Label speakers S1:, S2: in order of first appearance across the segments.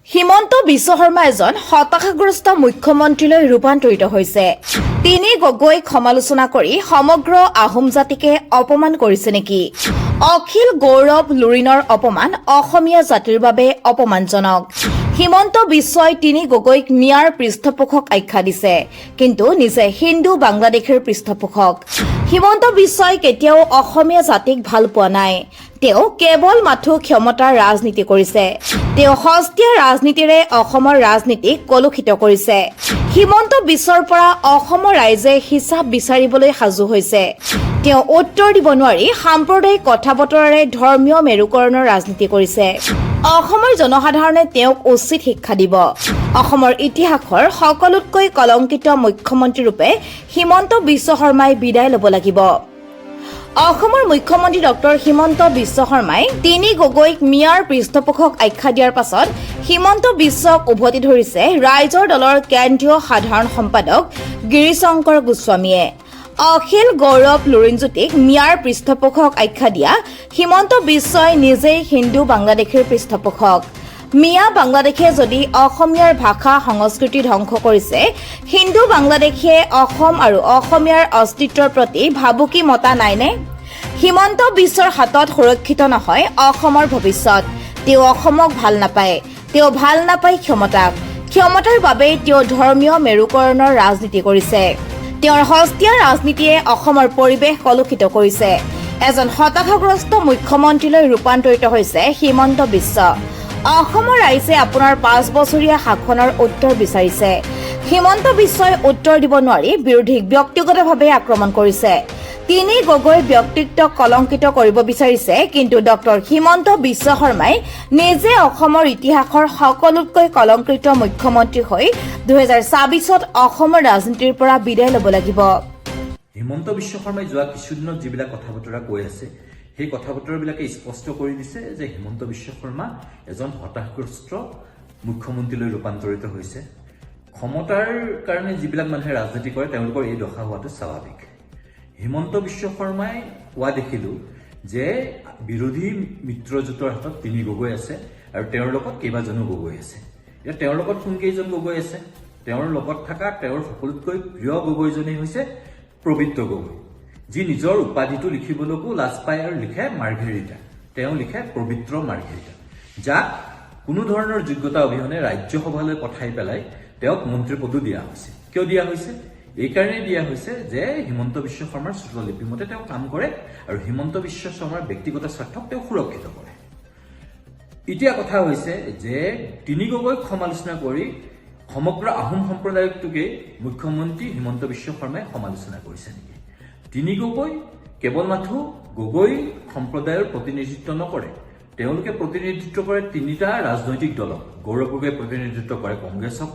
S1: হিমন্ত বিশ্ব শৰ্মা এজন হতাশাগ্ৰস্ত মুখ্যমন্ত্ৰীলৈ ৰূপান্তৰিত হৈছে। তিনি গগৈক সমালোচনা কৰি সমগ্ৰ আহোম জাতিকে অপমান কৰিছে নেকি? অখিল গৌৰৱ লুৰিণৰ অপমান অসমীয়া জাতিৰ বাবে অপমানজনক। হিমন্ত বিশ্বই তিনি গগৈক মিয়াৰ পৃষ্ঠপোষক আখ্যা দিছে, কিন্তু নিজে হিন্দু বাংলাদেশীৰ পৃষ্ঠপোষক। হিমন্ত বিশ্বই কেতিয়াও অসমীয়া জাতিক ভাল পোৱা নাই। তেওঁ কেৱল মাথো ক্ষমতাৰ ৰাজনীতি কৰিছে। তেওঁ সস্তীয়া ৰাজনীতিৰে অসমৰ ৰাজনীতিক কলুষিত কৰিছে। হিমন্ত বিশ্বৰ পৰা অসমৰ ৰাইজে হিচাপ বিচাৰিবলৈ সাজু হৈছে। তেওঁ উত্তৰ দিব নোৱাৰি সাম্প্ৰদায়িক কথা বতৰাৰে ধৰ্মীয় মেৰুকৰণৰ ৰাজনীতি কৰিছে। অসমৰ জনসাধাৰণে তেওঁক উচিত শিক্ষা দিব। অসমৰ ইতিহাসৰ সকলোতকৈ কলংকিত মুখ্যমন্ত্ৰীৰূপে হিমন্ত বিশ্ব শৰ্মাই বিদায় ল'ব লাগিব। অসমৰ মুখ্যমন্ত্ৰী ডক্টৰ হিমন্ত বিশ্ব শৰ্মাই তিনি গগৈক মিয়াৰ পৃষ্ঠপোষক আখ্যা দিয়াৰ পাছত হিমন্ত বিশ্বক উভতি ধৰিছে ৰাইজৰ দলৰ কেন্দ্ৰীয় সাধাৰণ সম্পাদক গিৰিশংকৰ গোস্বামীয়ে। অখিল গৌৰৱ লুৰিণজ্যোতিক মিয়াৰ পৃষ্ঠপোষক আখ্যা দিয়া হিমন্ত বিশ্বই নিজেই হিন্দু বাংলাদেশীৰ পৃষ্ঠপোষক। মিয়া বাংলাদেশে যদি অসমীয়াৰ ভাষা সংস্কৃতি ধ্বংস কৰিছে, হিন্দু বাংলাদেশীয়ে অসম আৰু অসমীয়াৰ অস্তিত্বৰ প্ৰতি ভাবুকি মতা নাইনে? হিমন্ত বিশ্বৰ হাতত সুৰক্ষিত নহয় অসমৰ ভৱিষ্যত। তেওঁ অসমক ভাল নাপায়। তেওঁ ভাল নাপায় ক্ষমতাক। ক্ষমতাৰ বাবেই তেওঁ ধৰ্মীয় মেৰুকৰণৰ ৰাজনীতি কৰিছে। তেওঁৰ সস্তীয়া ৰাজনীতিয়ে অসমৰ পৰিৱেশ কলুষিত কৰিছে। এজন হতাশাগ্ৰস্ত মুখ্যমন্ত্ৰীলৈ ৰূপান্তৰিত হৈছে হিমন্ত বিশ্ব। অসমৰ ৰাইজে আপোনাৰ 5 বছৰীয়া শাসনৰ উত্তৰ বিচাৰিছে। হিমন্ত বিশ্বই উত্তৰ দিব নোৱাৰি বিৰোধীক ব্যক্তিগতভাৱে আক্ৰমণ কৰিছে। তিনি গগৈৰ ব্যক্তিত্বক কলংকিত কৰিব বিচাৰিছে, কিন্তু ডক্টৰ হিমন্ত বিশ্ব শৰ্মাই নিজে অসমৰ ইতিহাসৰ সকলোতকৈ কলংকিত মুখ্যমন্ত্ৰী হৈ 2024ত অসমৰ ৰাজনীতিৰ পৰা বিদায় ল'ব লাগিব।
S2: হিমন্ত বিশ্ব শৰ্মাই যোৱা কিছুদিনত যিবিলাক কথা বতৰা কৈ আছে, সেই কথা বতৰাবিলাকে স্পষ্ট কৰি দিছে যে হিমন্ত বিশ্ব শৰ্মা এজন হতাশগ্ৰস্ত মুখ্যমন্ত্ৰীলৈ ৰূপান্তৰিত হৈছে। ক্ষমতাৰ কাৰণে যিবিলাক মানুহে ৰাজনীতি কৰে তেওঁলোকৰ এই দশা হোৱাটো স্বাভাৱিক। হিমন্ত বিশ্ব শৰ্মাই কোৱা দেখিলো যে বিৰোধী মিত্ৰজোঁটৰ হাতত তিনি গগৈ আছে আৰু তেওঁৰ লগত কেইবাজনো গগৈ আছে। এতিয়া তেওঁৰ লগত কোনকেইজন গগৈ আছে? তেওঁৰ লগত থকা তেওঁৰ সকলোতকৈ প্ৰিয় গগৈজনেই হৈছে পবিত্ৰ গগৈ, যি নিজৰ উপাধিটো লিখিবলৈকো লাজ পায় আৰু লিখে মাৰ্ঘেৰিটা। তেওঁ লিখে পবিত্ৰ মাৰ্ঘেৰিটা, যাক কোনো ধৰণৰ যোগ্যতা অবিহনে ৰাজ্যসভালৈ পঠাই পেলাই তেওঁক মন্ত্ৰী পদো দিয়া হৈছে। কিয় দিয়া হৈছে? এইকাৰণে দিয়া হৈছে যে হিমন্ত বিশ্ব শৰ্মাৰ শ্ৰুতলিপি মতে তেওঁ কাম কৰে আৰু হিমন্ত বিশ্ব শৰ্মাৰ ব্যক্তিগত স্বাৰ্থক তেওঁ সুৰক্ষিত কৰে। এতিয়া কথা হৈছে যে তিনি গগৈক সমালোচনা কৰি সমগ্ৰ আহোম সম্প্ৰদায়টোকে মুখ্যমন্ত্ৰী হিমন্ত বিশ্ব শৰ্মাই সমালোচনা কৰিছে নেকি? তিনি গগৈ কেৱল মাথো গগৈ সম্প্ৰদায়ৰ প্ৰতিনিধিত্ব নকৰে। তেওঁলোকে প্ৰতিনিধিত্ব কৰে তিনিটা ৰাজনৈতিক দলক। গৌৰৱ গগৈয়ে প্ৰতিনিধিত্ব কৰে কংগ্ৰেছক,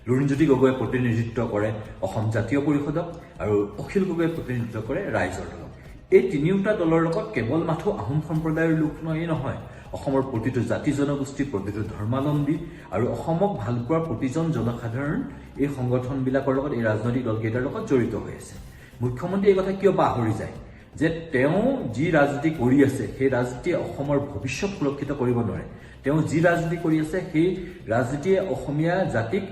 S2: লুৰিণজ্যোতি গগৈয়ে প্ৰতিনিধিত্ব কৰে অসম জাতীয় পৰিষদক আৰু অখিল গগৈয়ে প্ৰতিনিধিত্ব কৰে ৰাইজৰ দলক। এই তিনিওটা দলৰ লগত কেৱল মাথো আহোম সম্প্ৰদায়ৰ লোক নহয়, অসমৰ প্ৰতিটো জাতি জনগোষ্ঠী, প্ৰতিটো ধৰ্মাৱলম্বী আৰু অসমক ভাল পোৱা প্ৰতিজন জনসাধাৰণ এই সংগঠনবিলাকৰ লগত, এই ৰাজনৈতিক দলকেইটাৰ লগত জড়িত হৈ আছে। মুখ্যমন্ত্ৰী এই কথা কিয় পাহৰি যায় যে তেওঁ যি ৰাজনীতি কৰি আছে সেই ৰাজনীতিয়ে অসমৰ ভৱিষ্যত সুৰক্ষিত কৰিব নোৱাৰে। তেওঁ যি ৰাজনীতি কৰি আছে সেই ৰাজনীতিয়ে অসমীয়া জাতিক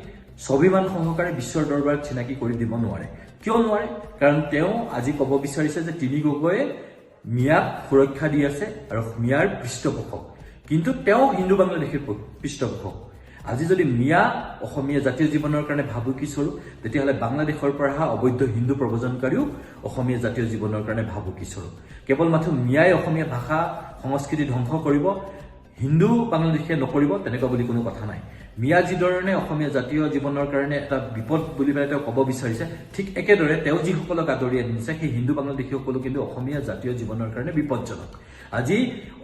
S2: স্বাভিমান সহকাৰে বিশ্বৰ দৰবাৰত চিনাকি কৰি দিব নোৱাৰে। কিয় নোৱাৰে? কাৰণ তেওঁ আজি ক'ব বিচাৰিছে যে তিনি গগৈয়ে মিয়াক সুৰক্ষা দি আছে আৰু মিয়াৰ পৃষ্ঠপোষক, কিন্তু তেওঁ হিন্দু বাংলাদেশীৰ পৃষ্ঠপোষক। আজি যদি মিয়া অসমীয়া জাতীয় জীৱনৰ কাৰণে ভাবুকি স্বৰূপ, তেতিয়াহ'লে বাংলাদেশৰ পৰা অহা অবৈধ হিন্দু প্ৰব্ৰজনকাৰীও অসমীয়া জাতীয় জীৱনৰ কাৰণে ভাবুকি স্বৰূপ। কেৱল মাথো মিয়াই অসমীয়া ভাষা সংস্কৃতি ধ্বংস কৰিব, হিন্দু বাংলাদেশীয়ে নকৰিব তেনেকুৱা বুলি কোনো কথা নাই। মিয়া যিধৰণে অসমীয়া জাতীয় জীৱনৰ কাৰণে এটা বিপদ বুলি পেলাই তেওঁ ক'ব বিচাৰিছে, ঠিক একেদৰে তেওঁ যিসকলক আদৰি আনিছে সেই হিন্দু বাংলাদেশীসকলো কিন্তু অসমীয়া জাতীয় জীৱনৰ কাৰণে বিপদজনক। আজি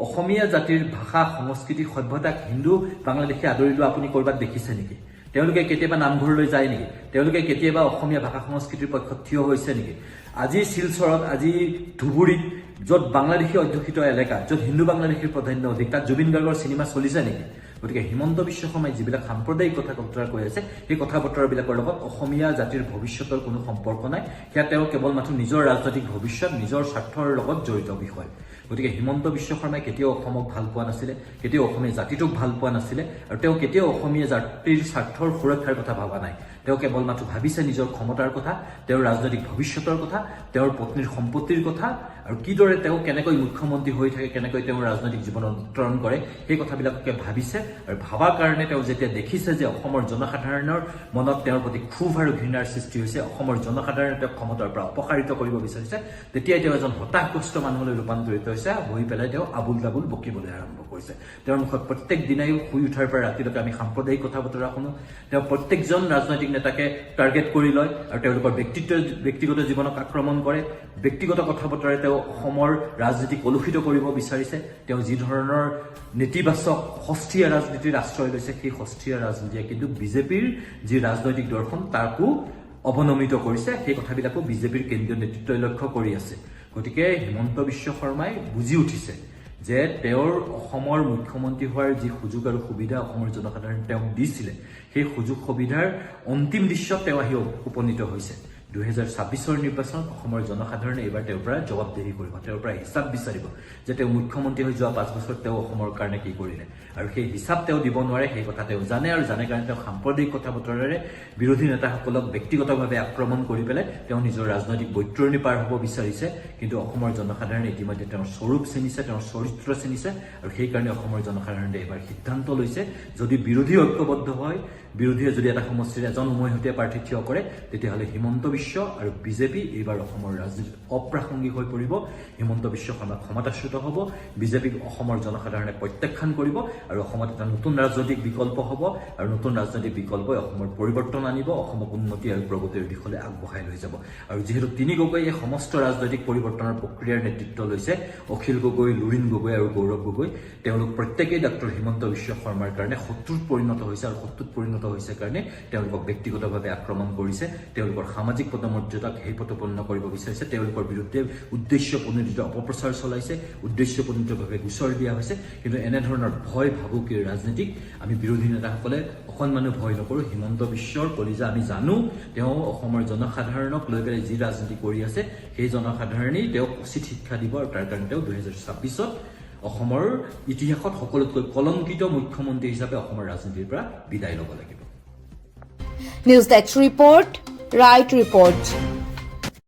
S2: অসমীয়া জাতিৰ ভাষা সংস্কৃতি সভ্যতাক হিন্দু বাংলাদেশী আদৰি লোৱা আপুনি ক'ৰবাত দেখিছে নেকি? তেওঁলোকে কেতিয়াবা নামঘৰলৈ যায় নেকি? তেওঁলোকে কেতিয়াবা অসমীয়া ভাষা সংস্কৃতিৰ পক্ষত থিয় হৈছে নেকি? আজি শিলচৰত, আজি ধুবুৰীত, য'ত বাংলাদেশী অধ্যুষিত এলেকা, য'ত হিন্দু বাংলাদেশীৰ প্ৰাধান্য অধিক, তাত জুবিন গাৰ্গৰ চিনেমা চলিছে নেকি? গতিকে হিমন্ত বিশ্ব শৰ্মাই যিবিলাক সাম্প্ৰদায়িক কথা বতৰা কৈ আছে সেই কথা বতৰাবিলাকৰ লগত অসমীয়া জাতিৰ ভৱিষ্যতৰ কোনো সম্পৰ্ক নাই। সেয়া তেওঁ কেৱল মাথো নিজৰ ৰাজনৈতিক ভৱিষ্যত, নিজৰ স্বাৰ্থৰ লগত জড়িত বিষয়। গতিকে হিমন্ত বিশ্ব শৰ্মাই কেতিয়াও অসমক ভাল পোৱা নাছিলে, কেতিয়াও অসমীয়া জাতিটোক ভাল পোৱা নাছিলে, আৰু তেওঁ কেতিয়াও অসমীয়া জাতিৰ স্বাৰ্থৰ সুৰক্ষাৰ কথা ভবা নাই। তেওঁ কেৱল মাত্ৰ ভাবিছে নিজৰ ক্ষমতাৰ কথা, তেওঁৰ ৰাজনৈতিক ভৱিষ্যতৰ কথা, তেওঁৰ পত্নীৰ সম্পত্তিৰ কথা, আৰু কিদৰে তেওঁ কেনেকৈ মুখ্যমন্ত্ৰী হৈ থাকে, কেনেকৈ তেওঁ ৰাজনৈতিক জীৱন উত্তৰণ কৰে, সেই কথাবিলাককে ভাবিছে। আৰু ভাবাৰ কাৰণে তেওঁ যেতিয়া দেখিছে যে অসমৰ জনসাধাৰণৰ মনত তেওঁৰ প্ৰতি ক্ষোভ আৰু ঘৃণাৰ সৃষ্টি হৈছে, অসমৰ জনসাধাৰণে তেওঁক ক্ষমতাৰ পৰা অপসাৰিত কৰিব বিচাৰিছে, তেতিয়াই তেওঁ এজন হতাশগ্ৰস্ত মানুহলৈ ৰূপান্তৰিত হৈছে। হৈ পেলাই তেওঁ আবুল তাবুল বকিবলৈ আৰম্ভ কৰিছে। তেওঁৰ মুখত প্ৰত্যেক দিনাই শুই উঠাৰ পৰা ৰাতিলৈকে আমি সাম্প্ৰদায়িক কথা বতৰা শুনো। তেওঁ প্ৰত্যেকজন ৰাজনৈতিক নেতাকে টাৰ্গেট কৰি লয় আৰু তেওঁলোকৰ ব্যক্তিগত জীৱনক আক্ৰমণ কৰে। ব্যক্তিগত কথা বতৰাৰে তেওঁ অসমৰ ৰাজনীতি কলুষিত কৰিব বিচাৰিছে। তেওঁ যি ধৰণৰ নেতিবাচক সস্তীয়া ৰাজনীতিৰ আশ্ৰয় লৈছে, সেই সস্তীয়া ৰাজনীতিয়ে কিন্তু বিজেপিৰ যি ৰাজনৈতিক দৰ্শন তাকো অৱনমিত কৰিছে। সেই কথাবিলাকো বিজেপিৰ কেন্দ্ৰীয় নেতৃত্বই লক্ষ্য কৰি আছে। গতিকে হিমন্ত বিশ্ব শৰ্মাই বুজি উঠিছে যে তেওঁৰ অসমৰ মুখ্যমন্ত্ৰী হোৱাৰ যি সুযোগ আৰু সুবিধা অসমৰ জনসাধাৰণে তেওঁক দিছিলে, সেই সুযোগ সুবিধাৰ অন্তিম দৃশ্যত তেওঁ আহি উপনীত হৈছে। 2026 নিৰ্বাচনত অসমৰ জনসাধাৰণে এইবাৰ তেওঁৰ পৰা জবাবদিহি কৰিব, তেওঁৰ পৰা হিচাপ বিচাৰিব যে তেওঁ মুখ্যমন্ত্ৰী হৈ যোৱা 5 বছৰত তেওঁ অসমৰ কাৰণে কি কৰিলে। আৰু সেই হিচাপ তেওঁ দিব নোৱাৰে, সেই কথা তেওঁ জানে, আৰু জানে কাৰণে তেওঁ সাম্প্ৰদায়িক কথা বতৰাৰে বিৰোধী নেতাসকলক ব্যক্তিগতভাৱে আক্ৰমণ কৰি পেলাই তেওঁ নিজৰ ৰাজনৈতিক বৈতৰণি পাৰ হ'ব বিচাৰিছে। কিন্তু অসমৰ জনসাধাৰণে ইতিমধ্যে তেওঁৰ স্বৰূপ চিনিছে, তেওঁৰ চৰিত্ৰ চিনিছে, আৰু সেইকাৰণে অসমৰ জনসাধাৰণে এইবাৰ সিদ্ধান্ত লৈছে, যদি বিৰোধী ঐক্যবদ্ধ হয়, বিৰোধীয়ে যদি এটা সমষ্টিৰ এজন উমৈহতীয়া প্ৰাৰ্থী থিয় কৰে, তেতিয়াহ'লে হিমন্ত বিশ্ব আৰু বিজেপি এইবাৰ অসমৰ ৰাজনীতিত অপ্ৰাসংগিক হৈ পৰিব। হিমন্ত বিশ্ব শৰ্মা ক্ষমতাচ্যুত হ'ব, বিজেপিক অসমৰ জনসাধাৰণে প্ৰত্যাখ্যান কৰিব, আৰু অসমত এটা নতুন ৰাজনৈতিক বিকল্প হ'ব, আৰু নতুন ৰাজনৈতিক বিকল্পই অসমৰ পৰিৱৰ্তন আনিব, অসমক উন্নতি আৰু প্ৰগতিৰ দিশলৈ আগবঢ়াই লৈ যাব। আৰু যিহেতু তিনি গগৈয়ে এই সমস্ত ৰাজনৈতিক পৰিৱৰ্তনৰ প্ৰক্ৰিয়াৰ নেতৃত্ব লৈছে, অখিল গগৈ, লুৰিণ গগৈ আৰু গৌৰৱ গগৈ, তেওঁলোক প্ৰত্যেকেই ডক্টৰ হিমন্ত বিশ্ব শৰ্মাৰ কাৰণে শত্ৰুত পৰিণত হৈছে, আৰু শত্ৰুত পৰিণত হৈছে কাৰণে তেওঁলোকক ব্যক্তিগতভাৱে আক্ৰমণ কৰিছে, তেওঁলোকৰ সামাজিক পদমৰ্যাদাক হেয়প্ৰতিপন্ন কৰিব বিচাৰিছে, তেওঁলোকৰ বিৰুদ্ধে উদ্দেশ্যপ্ৰণোদিত অপপ্ৰচাৰ চলাইছে, উদ্দেশ্যপ্ৰণোদিতভাৱে গোচৰ দিয়া হৈছে। কিন্তু এনেধৰণৰ ভয় ভাবুকিৰ ৰাজনীতিক আমি বিৰোধী নেতাসকলে অকণমানো ভয় নকৰোঁ। হিমন্ত বিশ্বৰ কলিজা আমি জানো, তেওঁ অসমৰ জনসাধাৰণক লৈ পেলাই যি ৰাজনীতি কৰি আছে, সেই জনসাধাৰণেই তেওঁক উচিত শিক্ষা দিব, আৰু তাৰ কাৰণে তেওঁ 2026 অসমৰ ইতিহাসত সকলোতকৈ কলংকিত মুখ্যমন্ত্ৰী হিচাপে অসমৰ ৰাজনীতিৰ পৰা বিদায় ল'ব লাগিব।
S1: News desk report, right report.